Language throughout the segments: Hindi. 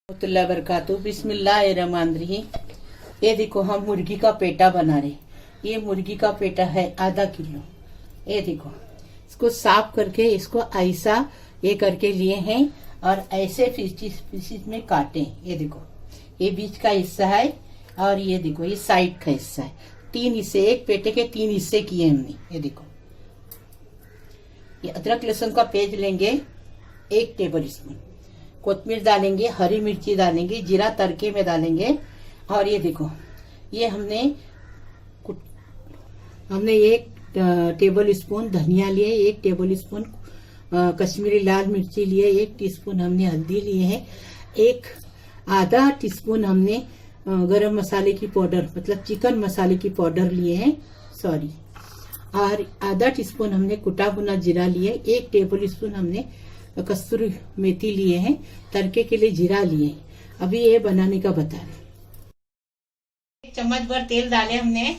बरकातु बिस्मिल्लाहिर्रहमानिर्रहीम। ये देखो हम मुर्गी का पेटा बना रहे। ये मुर्गी का पेटा है आधा किलो। ये देखो इसको साफ करके इसको ऐसा ये करके लिए हैं और ऐसे पीसीस में काटे। ये देखो ये बीच का हिस्सा है और ये देखो ये साइड का हिस्सा है। 3 हिस्से, एक पेटे के 3 हिस्से किए हमने। ये देखो ये अदरक लहसुन का पेस्ट लेंगे 1 टेबल स्पून, कोतमीर डालेंगे, हरी मिर्ची डालेंगे, जीरा तड़के में डालेंगे। और ये देखो ये हमने 1 टेबल स्पून धनिया लिए, 1 टेबल स्पून कश्मीरी लाल मिर्ची लिए, 1 टीस्पून हमने हल्दी लिए है, आधा टीस्पून हमने गरम मसाले की पाउडर मतलब चिकन मसाले की पाउडर लिए हैं, सॉरी, और आधा टीस्पून हमने कुटा भुना जीरा लिए, 1 टेबल स्पून हमने कस्तूरी मेथी लिए हैं, तड़के के लिए जीरा लिए। अभी ये बनाने का बता रहे। 1 चम्मच भर तेल डाले हमने।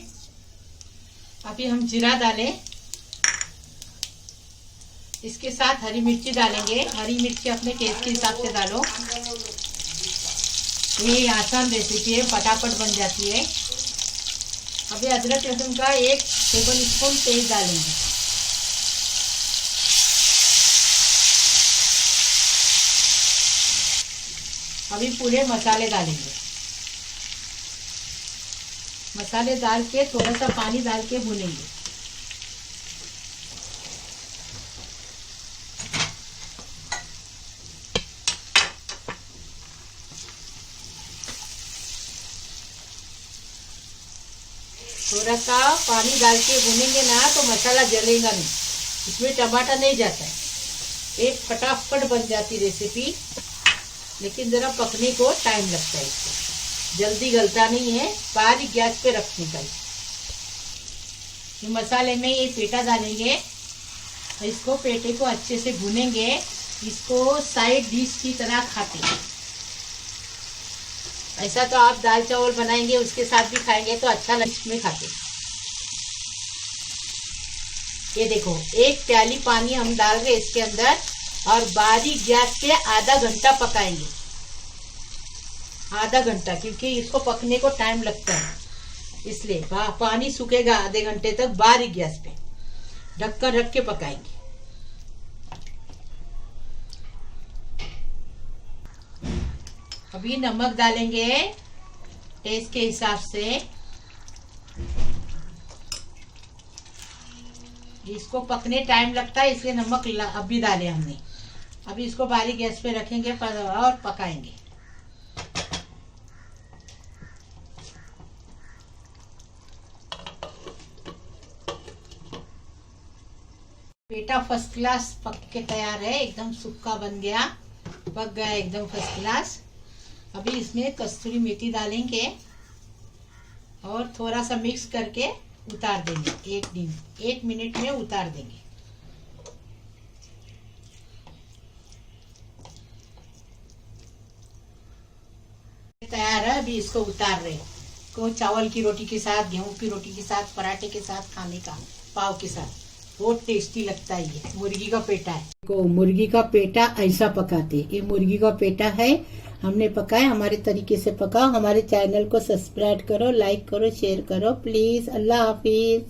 अभी हम जीरा डाले, इसके साथ हरी मिर्ची डालेंगे। हरी मिर्ची अपने टेस्ट के हिसाब से डालो। ये आसान रेसिपी है, फटाफट बन जाती है। अभी अदरक लहसुन का 1 टेबल स्पून तेल डालेंगे। अभी पूरे मसाले डालेंगे। मसाले डाल के थोड़ा सा पानी डाल के भूनेंगे। थोड़ा सा पानी डाल के भूनेंगे ना तो मसाला जलेगा नहीं, इसमें टमाटर नहीं जाता है। एक फटाफट बन जाती रेसिपी, लेकिन जरा पकने को टाइम लगता है। इसको जल्दी गलता नहीं है, बारीक गैस पे रखने का। ये मसाले में ये पेटा डालेंगे, इसको पेटे को अच्छे से भुनेंगे। इसको साइड डिश की तरह खाते हैं। ऐसा तो आप दाल चावल बनाएंगे उसके साथ भी खाएंगे तो अच्छा लगता में खाते। ये देखो 1 प्याली पानी हम डाल रहे इसके अंदर और बारीक गैस पे आधा घंटा पकाएंगे। आधा घंटा, क्योंकि इसको पकने को टाइम लगता है, इसलिए पानी सूखेगा आधे घंटे तक। बारीक गैस पे ढककर रख के पकाएंगे। अभी नमक डालेंगे टेस्ट के हिसाब से। इसको पकने टाइम लगता है, इसलिए नमक अभी डाले हमने। अभी इसको बारीक गैस पे रखेंगे और पकाएंगे। पेटा फर्स्ट क्लास पक के तैयार है, एकदम सूखा बन गया, पक गया एकदम फर्स्ट क्लास। अभी इसमें कस्तूरी मेथी डालेंगे और थोड़ा सा मिक्स करके उतार देंगे। 1 मिनट में उतार देंगे। तैयार है, अभी इसको उतार रहे। को चावल की रोटी के साथ, गेहूं की रोटी के साथ, पराठे के साथ खाने का, पाव के साथ बहुत टेस्टी लगता है। ये मुर्गी का पेटा है। को मुर्गी का पेटा ऐसा पकाते। ये मुर्गी का पेटा है, हमने पकाया, हमारे तरीके से पकाओ। हमारे चैनल को सब्सक्राइब करो, लाइक करो, शेयर करो प्लीज। अल्लाह हाफिज।